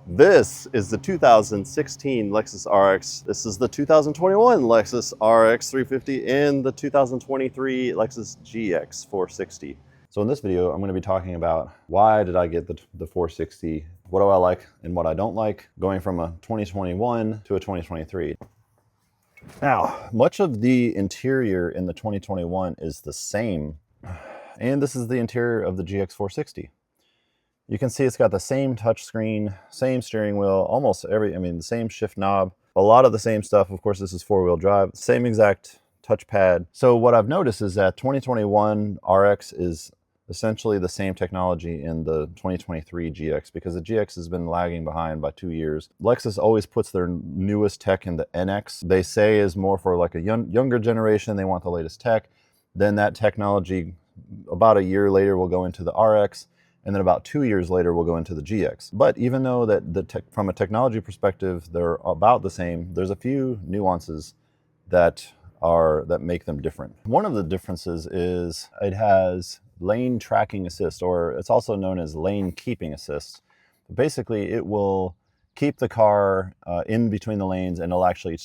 This is the 2016 Lexus RX. This is the 2021 Lexus RX 350 and the 2023 Lexus GX 460. So in this video, I'm going to be talking about why did I get the 460, what do I like and what I don't like, going from a 2021 to a 2023. Now, much of the interior in the 2021 is the same, and this is the interior of the GX 460. You can see it's got the same touchscreen, same steering wheel, almost the same shift knob, a lot of the same stuff. Of course, this is four-wheel drive, same exact touchpad. So what I've noticed is that 2021 RX is essentially the same technology in the 2023 GX because the GX has been lagging behind by 2 years. Lexus always puts their newest tech in the NX. They say is more for like a younger generation. They want the latest tech. Then that technology, about a year later, will go into the RX. And then about 2 years later, we'll go into the GX. But even though that from a technology perspective, they're about the same, there's a few nuances that make them different. One of the differences is it has lane tracking assist, or it's also known as lane keeping assist. Basically, it will keep the car in between the lanes and it'll actually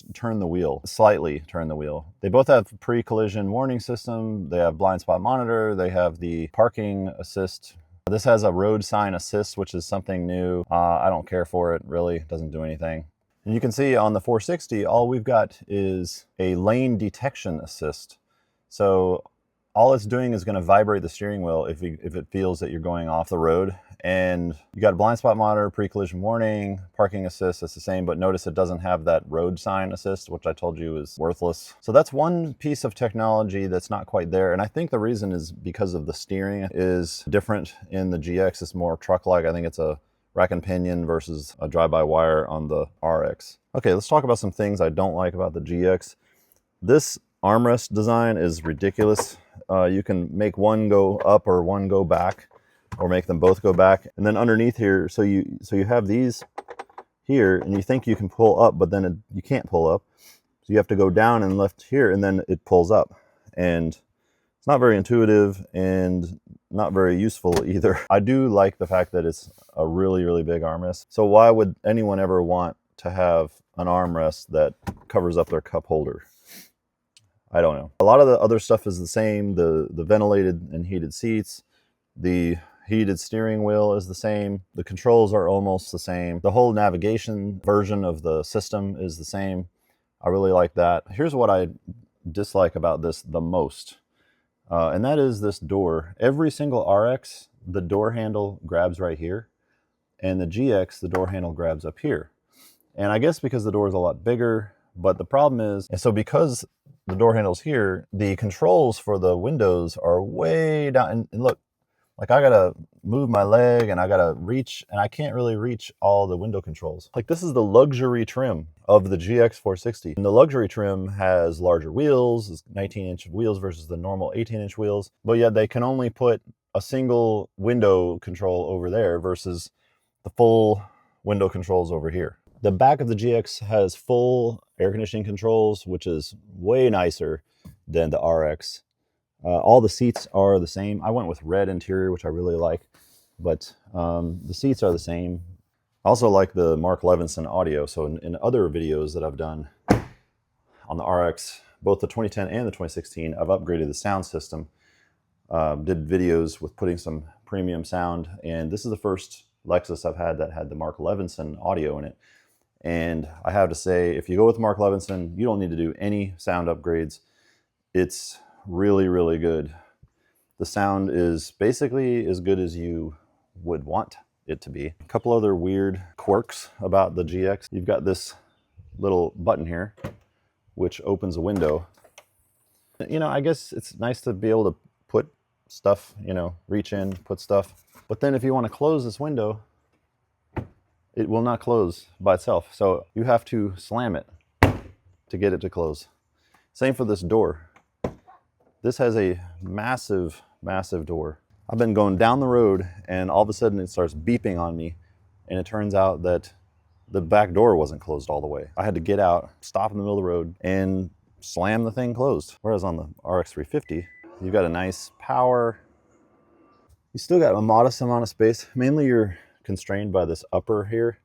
slightly turn the wheel. They both have pre-collision warning system. They have blind spot monitor. They have the parking assist. This has a road sign assist, which is something new. I don't care for it, really. It doesn't do anything. And you can see on the 460, all we've got is a lane detection assist. So all it's doing is going to vibrate the steering wheel if it feels that you're going off the road. And you got a blind spot monitor, pre-collision warning, parking assist, it's the same, but notice it doesn't have that road sign assist, which I told you is worthless. So that's one piece of technology that's not quite there. And I think the reason is because of the steering is different in the GX. It's more truck-like. I think it's a rack and pinion versus a drive-by-wire on the RX. Okay, let's talk about some things I don't like about the GX. This armrest design is ridiculous. You can make one go up or one go back, or make them both go back. And then underneath here, so you have these here, and you think you can pull up, but then you can't pull up. So you have to go down and left here, and then it pulls up. And it's not very intuitive and not very useful either. I do like the fact that it's a really, really big armrest. So why would anyone ever want to have an armrest that covers up their cup holder? I don't know. A lot of the other stuff is the same. The ventilated and heated seats, the heated steering wheel is the same. The controls are almost the same. The whole navigation version of the system is the same. I really like that. Here's what I dislike about this the most, and that is this door. Every single RX, the door handle grabs right here, and the GX, the door handle grabs up here. And I guess because the door is a lot bigger, but the problem is, and so because the door handle's here, the controls for the windows are way down. And look, like I gotta move my leg and I gotta reach, and I can't really reach all the window controls. Like this is the luxury trim of the GX 460. And the luxury trim has larger wheels, 19-inch wheels versus the normal 18-inch wheels. But yet they can only put a single window control over there versus the full window controls over here. The back of the GX has full air conditioning controls, which is way nicer than the RX. All the seats are the same. I went with red interior, which I really like, but the seats are the same. I also like the Mark Levinson audio. So in other videos that I've done on the RX, both the 2010 and the 2016, I've upgraded the sound system. Did videos with putting some premium sound, and this is the first Lexus I've had that had the Mark Levinson audio in it. And I have to say, if you go with Mark Levinson, you don't need to do any sound upgrades. It's really, really good. The sound is basically as good as you would want it to be. A couple other weird quirks about the GX. You've got this little button here, which opens a window. You know, I guess it's nice to be able to put stuff, you know, reach in, put stuff. But then if you want to close this window, it will not close by itself. So you have to slam it to get it to close. Same for this door. This has a massive, massive door. I've been going down the road and all of a sudden it starts beeping on me, and it turns out that the back door wasn't closed all the way. I had to get out, stop in the middle of the road, and slam the thing closed. Whereas on the RX 350, you've got a nice power. You still got a modest amount of space. Mainly you're constrained by this upper here.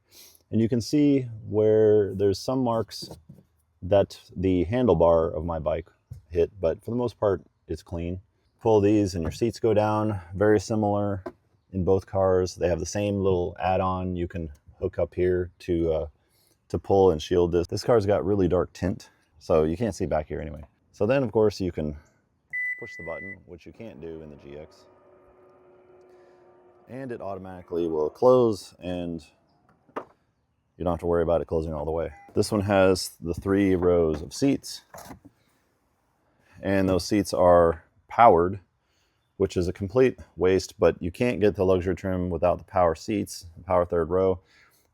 And you can see where there's some marks that the handlebar of my bike hit, but for the most part, it's clean. Pull these and your seats go down. Very similar in both cars. They have the same little add-on you can hook up here to pull and shield this. This car's got really dark tint, so you can't see back here anyway. So then, of course, you can push the button, which you can't do in the GX. And it automatically will close, and you don't have to worry about it closing all the way. This one has the 3 rows of seats, and those seats are powered, which is a complete waste, but you can't get the luxury trim without the power seats, power 3rd row.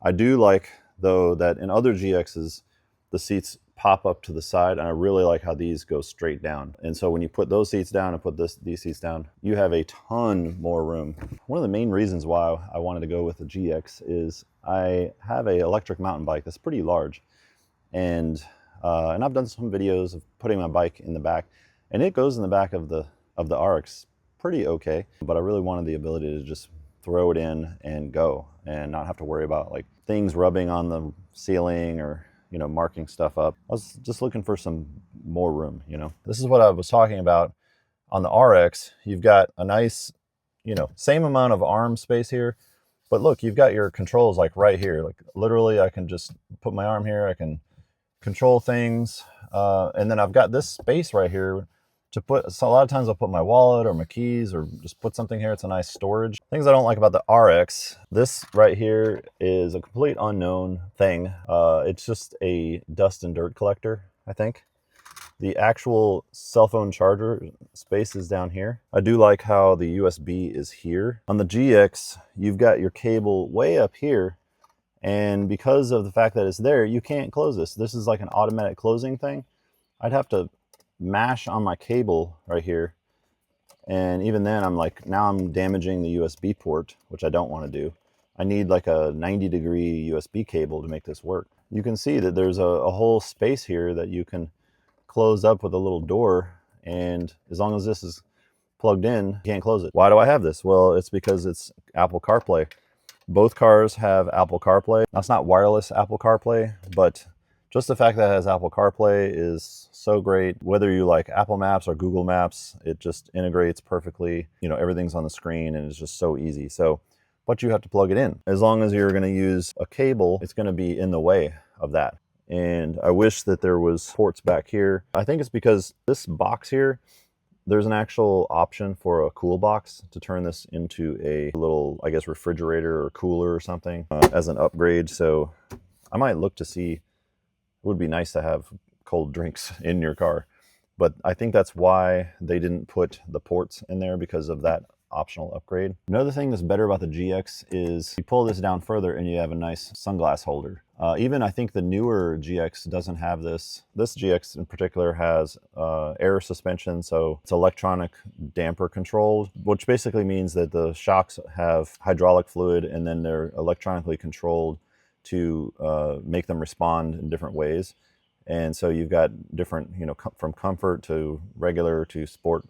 I do like, though, that in other GXs, the seats pop up to the side, and I really like how these go straight down. And so when you put those seats down and put these seats down, you have a ton more room. One of the main reasons why I wanted to go with the GX is I have an electric mountain bike that's pretty large, and I've done some videos of putting my bike in the back, and it goes in the back of the RX pretty okay, but I really wanted the ability to just throw it in and go and not have to worry about like things rubbing on the ceiling or, you know, marking stuff up. I was just looking for some more room, you know. This is what I was talking about. On the RX, you've got a nice, you know, same amount of arm space here, but look, you've got your controls like right here. Like literally I can just put my arm here, I can control things, and then I've got this space right here to put, so a lot of times I'll put my wallet or my keys or just put something here. It's a nice storage. Things I don't like about the RX, this right here is a complete unknown thing. It's just a dust and dirt collector, I think. The actual cell phone charger space is down here. I do like how the USB is here. On the GX, you've got your cable way up here, and because of the fact that it's there, you can't close this. This is like an automatic closing thing. I'd have to mash on my cable right here, and even then I'm like, now I'm damaging the USB port, which I don't want to do. I need like a 90-degree USB cable to make this work. You can see that there's a whole space here that you can close up with a little door, and as long as this is plugged in, you can't close it. Why do I have this? Well, it's because it's Apple CarPlay. Both cars have Apple CarPlay. Now, it's not wireless Apple CarPlay, but just the fact that it has Apple CarPlay is so great. Whether you like Apple Maps or Google Maps, it just integrates perfectly. You know, everything's on the screen and it's just so easy. So, but you have to plug it in. As long as you're gonna use a cable, it's gonna be in the way of that. And I wish that there was ports back here. I think it's because this box here, there's an actual option for a cool box to turn this into a little, I guess, refrigerator or cooler or something as an upgrade. So I might look to see, it would be nice to have cold drinks in your car. But I think that's why they didn't put the ports in there, because of that optional upgrade. Another thing that's better about the GX is you pull this down further and you have a nice sunglass holder. Even I think the newer GX doesn't have this. This GX in particular has air suspension, so it's electronic damper controlled, which basically means that the shocks have hydraulic fluid and then they're electronically controlled to make them respond in different ways. And so you've got different, you know, from comfort to regular to sport.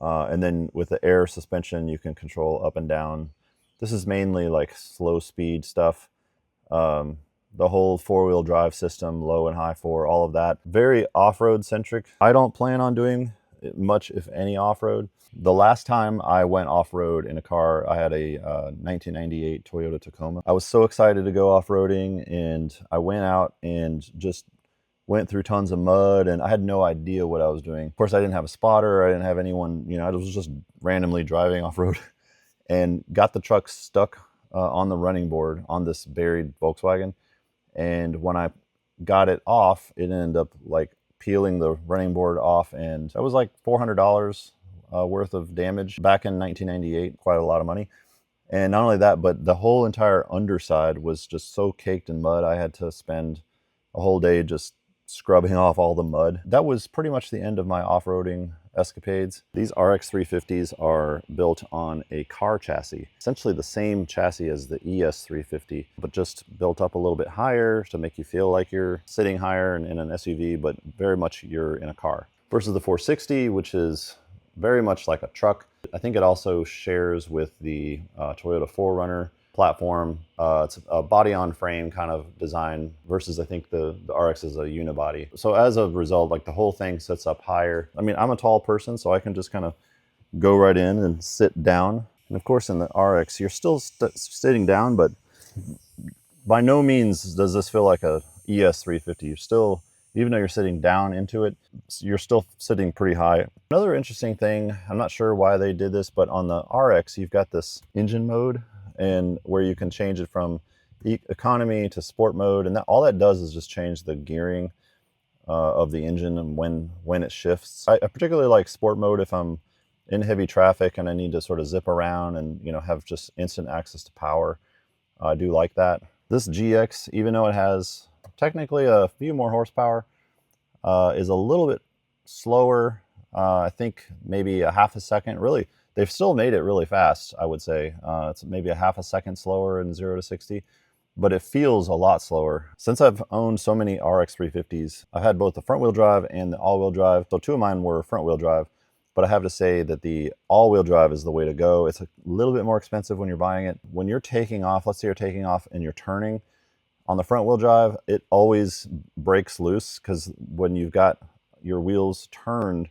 And then with the air suspension, you can control up and down. This is mainly like slow speed stuff. The whole 4-wheel drive system, low and high 4, all of that. Very off-road centric. I don't plan on doing much, if any, off-road. The last time I went off-road in a car, I had a 1998 Toyota Tacoma. I was so excited to go off-roading, and I went out and just went through tons of mud, and I had no idea what I was doing. Of course, I didn't have a spotter. I didn't have anyone, you know, I was just randomly driving off-road and got the truck stuck on the running board on this buried Volkswagen. And when I got it off, it ended up like peeling the running board off, and that was like $400 worth of damage back in 1998, quite a lot of money. And not only that, but the whole entire underside was just so caked in mud. I had to spend a whole day just scrubbing off all the mud. That was pretty much the end of my off-roading escapades. These RX 350s are built on a car chassis, essentially the same chassis as the ES 350, but just built up a little bit higher to make you feel like you're sitting higher in an SUV, but very much you're in a car. Versus the 460, which is very much like a truck. I think it also shares with the Toyota 4Runner platform. It's a body on frame kind of design versus I think the RX is a unibody. So as a result, like the whole thing sits up higher. I mean, I'm a tall person, so I can just kind of go right in and sit down. And of course in the RX, you're still sitting down, but by no means does this feel like a ES 350. You're still, even though you're sitting down into it, you're still sitting pretty high. Another interesting thing, I'm not sure why they did this, but on the RX, you've got this engine mode and where you can change it from economy to sport mode. And all that does is just change the gearing of the engine and when it shifts. I particularly like sport mode if I'm in heavy traffic and I need to sort of zip around and, you know, have just instant access to power. I do like that. This GX, even though it has technically a few more horsepower, is a little bit slower. I think maybe a half a second. Really, they've still made it really fast, I would say. It's maybe a half a second slower in 0 to 60, but it feels a lot slower. Since I've owned so many RX 350s, I've had both the front wheel drive and the all-wheel drive. So 2 of mine were front wheel drive, but I have to say that the all-wheel drive is the way to go. It's a little bit more expensive when you're buying it. When you're taking off, let's say you're taking off and you're turning, on the front wheel drive, it always breaks loose because when you've got your wheels turned,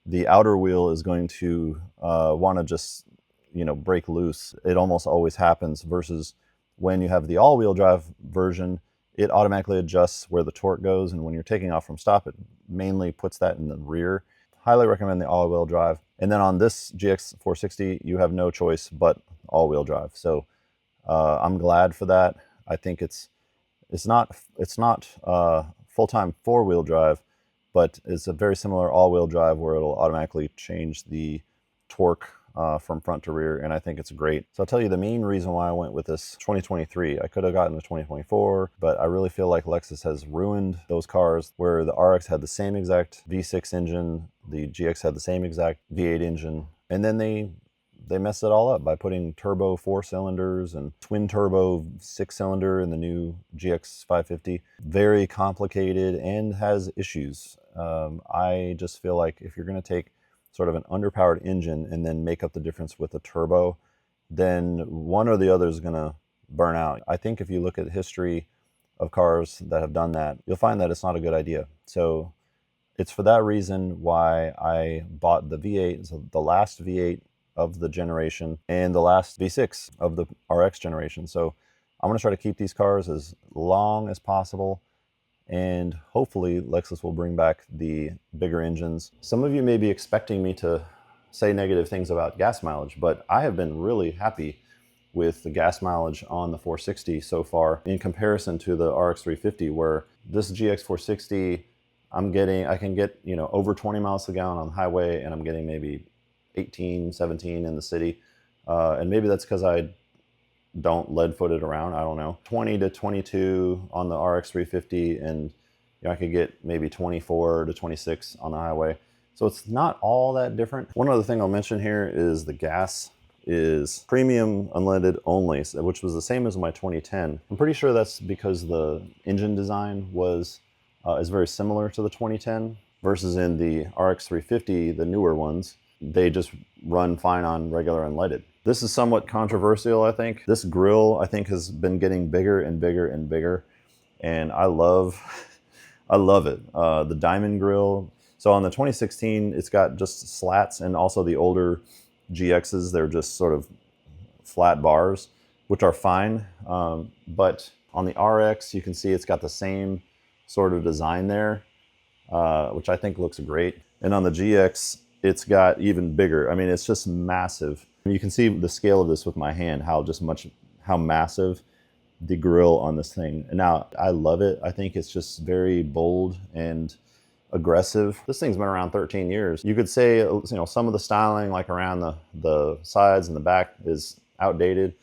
the outer wheel is going to want to just, you know, break loose. It almost always happens versus when you have the all-wheel drive version, it automatically adjusts where the torque goes. And when you're taking off from stop, it mainly puts that in the rear. Highly recommend the all-wheel drive. And then on this GX 460, you have no choice but all-wheel drive. So I'm glad for that. I think it's not full-time 4-wheel drive, but it's a very similar all-wheel drive where it'll automatically change the torque from front to rear, and I think it's great. So I'll tell you the main reason why I went with this 2023. I could have gotten the 2024, but I really feel like Lexus has ruined those cars where the RX had the same exact V6 engine, the GX had the same exact V8 engine, and then they messed it all up by putting turbo 4 cylinders and twin turbo 6 cylinder in the new GX 550. Very complicated and has issues. I just feel like if you're going to take sort of an underpowered engine and then make up the difference with a turbo, then one or the other is going to burn out. I think if you look at the history of cars that have done that, you'll find that it's not a good idea. So it's for that reason why I bought the V8, so the last V8 of the generation and the last V6 of the RX generation. So I'm going to try to keep these cars as long as possible, and hopefully Lexus will bring back the bigger engines. Some of you may be expecting me to say negative things about gas mileage, but I have been really happy with the gas mileage on the 460 so far in comparison to the RX 350, where this GX 460 I can get, you know, over 20 miles per gallon on the highway, and I'm getting maybe 18, 17 in the city. And maybe that's because I don't lead-footed around, I don't know. 20 to 22 on the RX 350, and you know, I could get maybe 24 to 26 on the highway. So it's not all that different. One other thing I'll mention here is the gas is premium unleaded only, which was the same as my 2010. I'm pretty sure that's because the engine design is very similar to the 2010 versus in the RX 350, the newer ones, they just run fine on regular unleaded. This is somewhat controversial, I think. This grill, I think, has been getting bigger and bigger and bigger, and I love it. The diamond grill. So on the 2016, it's got just slats, and also the older GXs, they're just sort of flat bars, which are fine. But on the RX, you can see it's got the same sort of design there, which I think looks great. And on the GX, it's got even bigger. I mean, it's just massive. You can see the scale of this with my hand, how massive the grill on this thing. And now I love it. I think it's just very bold and aggressive. This thing's been around 13 years. You could say, you know, some of the styling, like around the sides and the back, is outdated.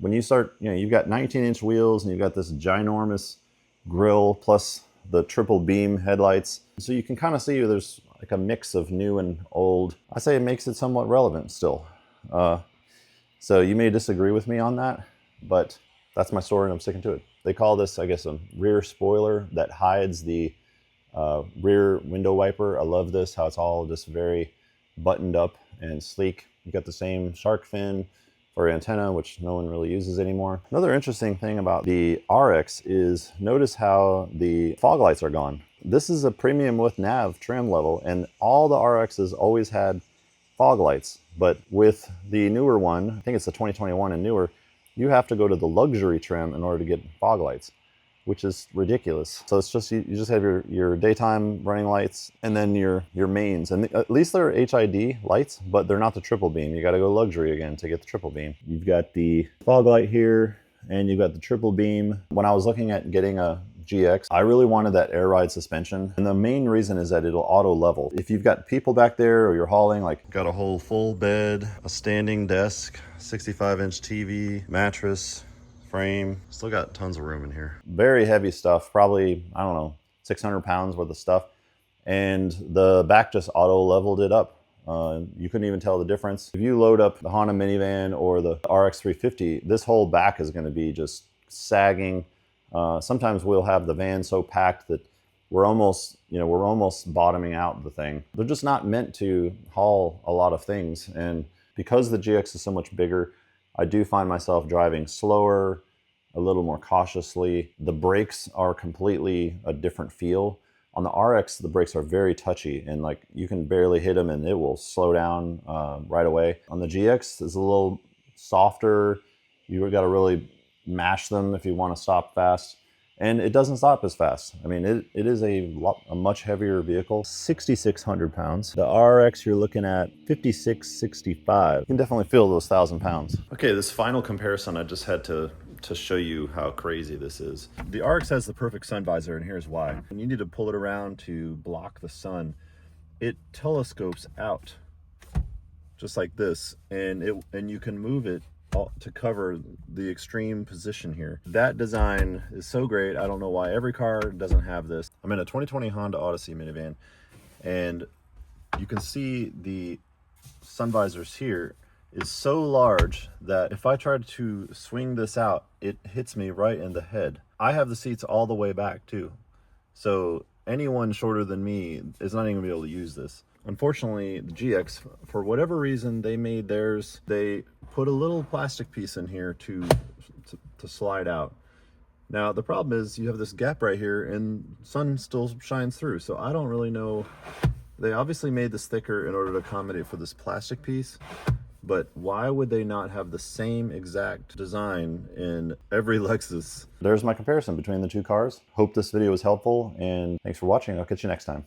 When you start, you know, you've got 19-inch wheels and you've got this ginormous grill plus the triple beam headlights. So you can kind of see there's like a mix of new and old. I say it makes it somewhat relevant still. So you may disagree with me on that, but that's my story and I'm sticking to it. They call this, I guess, a rear spoiler that hides the rear window wiper. I love this, how it's all just very buttoned up and sleek. You got the same shark fin, for antenna, which no one really uses anymore. Another interesting thing about the RX is notice how the fog lights are gone. This is a premium with nav trim level, and all the RXs always had fog lights. But with the newer one, I think it's the 2021 and newer, you have to go to the luxury trim in order to get fog lights, which is ridiculous. So it's just, you just have your daytime running lights and then your mains. And at least they're HID lights, but they're not the triple beam. You gotta go luxury again to get the triple beam. You've got the fog light here and you've got the triple beam. When I was looking at getting a GX, I really wanted that air ride suspension. And the main reason is that it'll auto level. If you've got people back there or you're hauling, like got a whole full bed, a standing desk, 65-inch TV, mattress, frame, still got tons of room in here. Very heavy stuff, probably, I don't know, 600 pounds worth of stuff. And the back just auto leveled it up. You couldn't even tell the difference. If you load up the Honda minivan or the RX 350, this whole back is gonna be just sagging. Sometimes we'll have the van so packed that we're almost bottoming out the thing. They're just not meant to haul a lot of things. And because the GX is so much bigger, I do find myself driving slower, a little more cautiously. The brakes are completely a different feel. On the RX, the brakes are very touchy and like you can barely hit them and it will slow down right away. On the GX, it's a little softer. You've got to really mash them if you want to stop fast. And it doesn't stop as fast. I mean, it is a much heavier vehicle, 6,600 pounds. The RX, you're looking at 5,665. You can definitely feel those 1,000 pounds. Okay, this final comparison, I just had to show you how crazy this is. The RX has the perfect sun visor, and here's why. When you need to pull it around to block the sun, it telescopes out just like this, and you can move it to cover the extreme position here. That design is so great. I don't know why every car doesn't have this. I'm in a 2020 Honda Odyssey minivan, and you can see the sun visors here is so large that if I tried to swing this out, it hits me right in the head. I have the seats all the way back too. So anyone shorter than me is not even gonna be able to use this. Unfortunately, the GX, for whatever reason, they made theirs, they put a little plastic piece in here to slide out. Now, the problem is you have this gap right here and sun still shines through. So I don't really know. They obviously made this thicker in order to accommodate for this plastic piece, but why would they not have the same exact design in every Lexus? There's my comparison between the two cars. Hope this video was helpful and thanks for watching. I'll catch you next time.